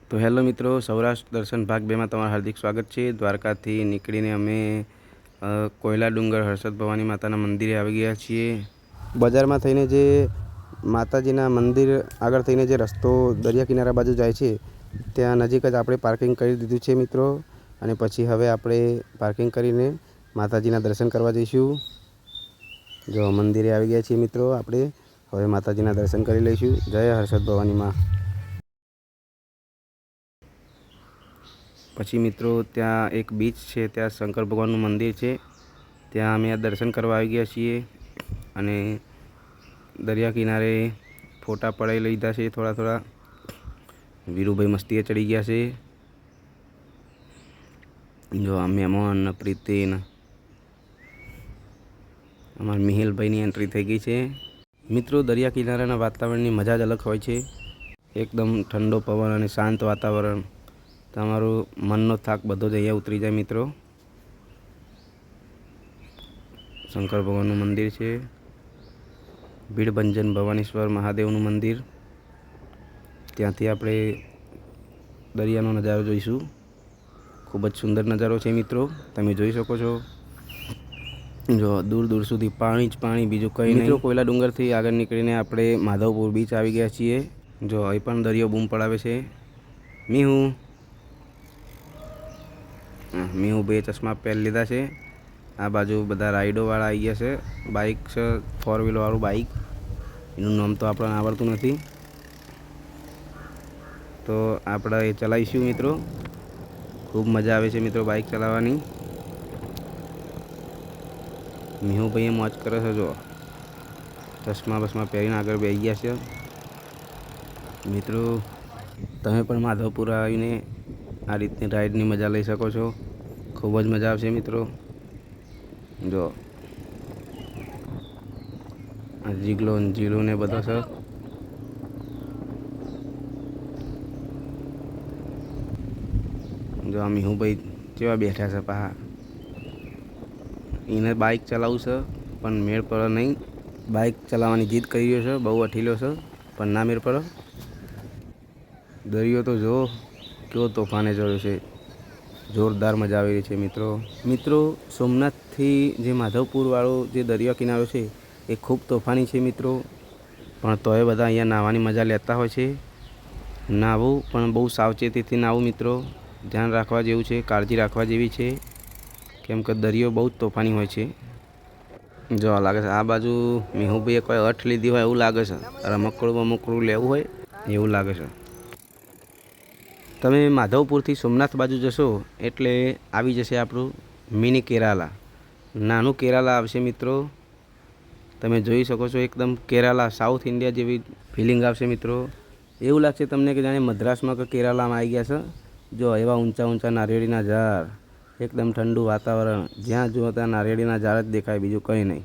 તો હેલો મિત્રો, સૌરાષ્ટ્ર દર્શન ભાગ 2 માં તમારું હાર્દિક સ્વાગત છે। દ્વારકાથી નીકળીને અમે કોયલા ડુંગર હર્ષદ ભવાની માતાના મંદિરે આવી ગયા છીએ। બજારમાં થઈને જે માતાજીના મંદિર આગળ થઈને જે રસ્તો દરિયા કિનારા બાજુ જાય છે ત્યાં નજીક જ આપણે પાર્કિંગ કરી દીધું છે મિત્રો। અને પછી હવે આપણે પાર્કિંગ કરીને માતાજીના દર્શન કરવા જઈશું। જો મંદિરે આવી ગયા છીએ મિત્રો, આપણે હવે માતાજીના દર્શન કરી લઈશું। જય હર્ષદ ભવાની માં। પછી મિત્રો ત્યાં એક બીચ છે, ત્યાં શંકર ભગવાનનું મંદિર છે, ત્યાં અમે દર્શન કરવા આવી ગયા છીએ। અને દરિયા કિનારે ફોટા પડાવી લીધા છે થોડા। વીરુભાઈ મસ્તીએ ચડી ગયા છે। જો આ મહેમાન પ્રીતિન અમારા મિહિલભાઈની એન્ટ્રી થઈ ગઈ છે। મિત્રો દરિયા કિનારાના વાતાવરણની મજા જ અલગ હોય છે। એકદમ ઠંડો પવન અને શાંત વાતાવરણ, તમારું મનનો થાક બધો જ અહીંયા ઉતરી જાય મિત્રો। શંકર ભગવાનનું મંદિર છે, ભીડભંજન ભવાનીશ્વર મહાદેવનું મંદિર, ત્યાંથી આપણે દરિયાનો નજારો જોઈશું। ખૂબ જ સુંદર નજારો છે મિત્રો, તમે જોઈ શકો છો। જો દૂર દૂર સુધી પાણી જ પાણી, બીજું કંઈ નહીં। મિત્રો કોયલા ડુંગરથી આગળ નીકળીને આપણે માધવપુર બીચ આવી ગયા છીએ। જો અહીં પણ દરિયો બૂમ પડાવે છે। મીહુ બે ચશ્મા પહેરી લીધા છે। આ બાજુ બધા રાઈડોવાળા આવી ગયા છે। બાઇક છે, 4 વ્હીલરવાળું બાઇક, એનું નામ તો આપણને આવડતું નથી, તો આપણે એ ચલાવીશું મિત્રો। ખૂબ મજા આવે છે મિત્રો બાઇક ચલાવવાની। મીહુભાઈએ મોજ કરે છે। જો ચશ્મા બસમાં પહેરીને આગળ બેસી ગયા છે મિત્રો। તમે પણ માધવપુર આવીને આ રીતની રાઈડની મજા લઈ શકો છો। ખૂબ જ મજા આવશે મિત્રો। જો આ જીલો ને બધો છે। જો આ મીહુભાઈ કેવા બેઠા છે પાહા, એને બાઇક ચલાવવું છે પણ મેળ પડે નહીં। બાઇક ચલાવવાની જીદ કરી રહ્યો છે, બહુ અઠીલો છે પણ ના મેળ પડે। દરિયો તો જો કેવો તોફાને ચડ્યો છે, જોરદાર મજા આવી રહી છે મિત્રો। સોમનાથથી જે માધવપુરવાળો જે દરિયા કિનારો છે એ ખૂબ તોફાની છે મિત્રો, પણ તોય બધા અહીંયા નાહવાની મજા લેતા હોય છે। નાહવું પણ બહુ સાવચેતીથી નાહવું મિત્રો, ધ્યાન રાખવા જેવું છે, કાળજી રાખવા જેવી છે, કેમ કે દરિયો બહુ જ તોફાની હોય છે। જો લાગે છે આ બાજુ મીહુભાઈએ કોઈ અઠ લીધી હોય એવું લાગે છે, રમકડું લેવું હોય એવું લાગે છે। તમે માધવપુરથી સોમનાથ બાજુ જશો એટલે આવી જશે આપણું મિની કેરાલા, નાનું કેરાલા આવશે મિત્રો। તમે જોઈ શકો છો એકદમ કેરાલા, સાઉથ ઇન્ડિયા જેવી ફિલિંગ આવશે મિત્રો। એવું લાગશે તમને કે જાણે મદ્રાસમાં કે કેરાલામાં આવી ગયા છે। જો એવા ઊંચા નારિયેળીના ઝાડ, એકદમ ઠંડુ વાતાવરણ, જ્યાં જુઓ ત્યાં નારિયેળીના ઝાડ જ દેખાય, બીજું કંઈ નહીં।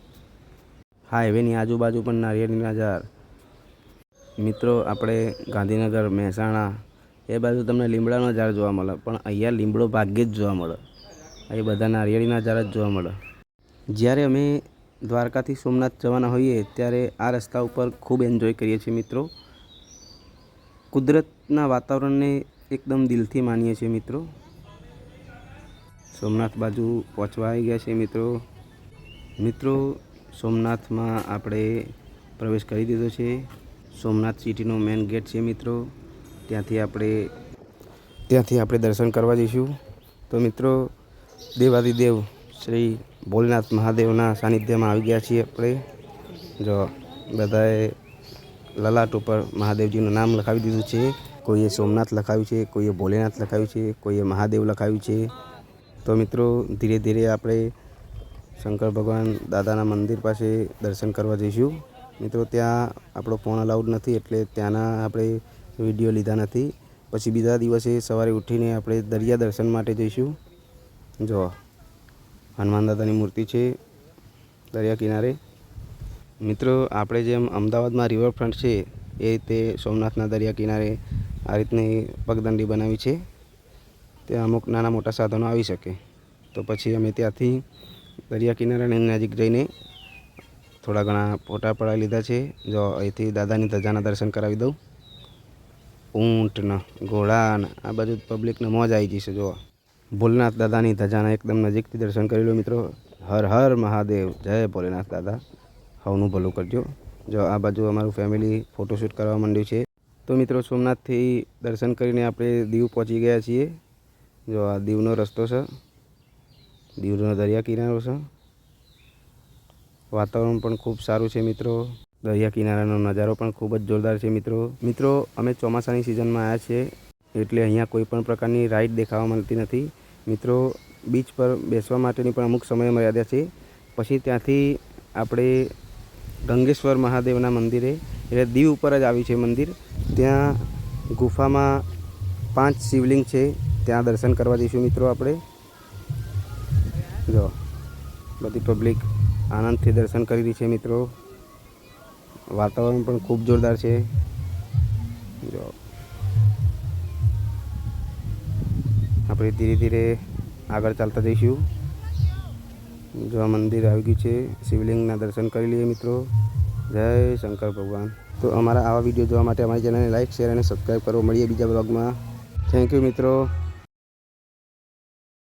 હાઈવેની આજુબાજુ પણ નારિયેળીના ઝાડ મિત્રો। આપણે ગાંધીનગર, મહેસાણા એ બાજુ તમને લીમડાનો ઝાડ જોવા મળે, પણ અહીંયા લીમડો ભાગ્યે જ જોવા મળે, અહીં બધા નારિયેળીના ઝાડ જ જોવા મળે। જ્યારે અમે દ્વારકાથી સોમનાથ જવાના હોઈએ ત્યારે આ રસ્તા ઉપર ખૂબ એન્જોય કરીએ છીએ મિત્રો। કુદરતના વાતાવરણને એકદમ દિલથી માનીએ છીએ મિત્રો। સોમનાથ બાજુ પહોંચવા આવી ગયા છે મિત્રો। સોમનાથમાં આપણે પ્રવેશ કરી દીધો છે। સોમનાથ સિટીનો મેઇન ગેટ છે મિત્રો, ત્યાંથી આપણે દર્શન કરવા જઈશું। તો મિત્રો દેવાદિદેવ શ્રી ભોલેનાથ મહાદેવના સાનિધ્યમાં આવી ગયા છીએ આપણે। જો બધાએ લલાટ ઉપર મહાદેવજીનું નામ લખાવી દીધું છે। કોઈએ સોમનાથ લખાવ્યું છે, કોઈએ ભોલેનાથ લખાવ્યું છે, કોઈએ મહાદેવ લખાવ્યું છે। તો મિત્રો ધીરે ધીરે આપણે શંકર ભગવાન દાદાના મંદિર પાસે દર્શન કરવા જઈશું મિત્રો। ત્યાં આપણો ફોન અલાઉડ નથી એટલે ત્યાંના આપણે વિડીયો લીધા નથી। પછી બીજા દિવસે સવારે ઉઠીને આપણે દરિયા દર્શન માટે જઈશું। જો હનુમાન દાદાની મૂર્તિ છે દરિયા કિનારે મિત્રો। આપણે જેમ અમદાવાદમાં રિવરફ્રન્ટ છે એ રીતે સોમનાથના દરિયા કિનારે આ રીતની પગદંડી બનાવી છે, ત્યાં અમુક નાના મોટા સાધનો આવી શકે। તો પછી અમે ત્યાંથી દરિયા કિનારાની નજીક જઈને થોડા ઘણા ફોટા પડાવી લીધા છે। જો અહીંથી દાદાની ધજાના દર્શન કરાવી દઉં। ઊંટ ને ઘોડા ને આ બાજુ પબ્લિકને મોજ આવી જશે. જો ભોલેનાથ દાદાની ધજાના એકદમ નજીકથી દર્શન કરી લો મિત્રો. હર હર મહાદેવ, જય ભોલેનાથ દાદા, સૌનું ભલું કરજો. જો આ બાજુ અમારું ફેમિલી ફોટોશૂટ કરવા માંડ્યું છે. તો મિત્રો સોમનાથથી દર્શન કરીને આપણે દીવ પહોંચી ગયા છીએ. જો આ દીવનો રસ્તો છે, દીવનો દરિયા કિનારો છે. વાતાવરણ પણ ખૂબ સારું છે મિત્રો. દરિયા કિનારાનો નજારો પણ ખૂબ જ જોરદાર છે મિત્રો. અમે ચોમાસાની સિઝનમાં આવ્યા છીએ એટલે અહીંયા કોઈ પણ પ્રકારની રાઈડ દેખાવા મળતી નથી મિત્રો. બીચ પર બેસવા માટેની પણ અમુક સમય મર્યાદા છે. પછી ત્યાંથી આપણે ગંગેશ્વર મહાદેવના મંદિરે, એટલે દીવ ઉપર જ આવ્યું છે મંદિર, ત્યાં ગુફામાં 5 શિવલિંગ છે, ત્યાં દર્શન કરવા જઈશું મિત્રો આપણે. જો બધી પબ્લિક આનંદથી દર્શન કરી રહી છે મિત્રો. વાતાવરણ પણ ખૂબ જોરદાર છે. જો આપણે ધીરે ધીરે આગળ ચાલતા જઈશું. જો આ મંદિર આવી ગયું છે, શિવલિંગના દર્શન કરી લઈએ મિત્રો. જય શંકર ભગવાન. તો અમારા આવા વિડીયો જોવા માટે અમારી ચેનલને લાઈક, શેર અને સબસ્ક્રાઈબ કરો. મળીએ બીજા બ્લોગમાં. થેન્ક યુ મિત્રો.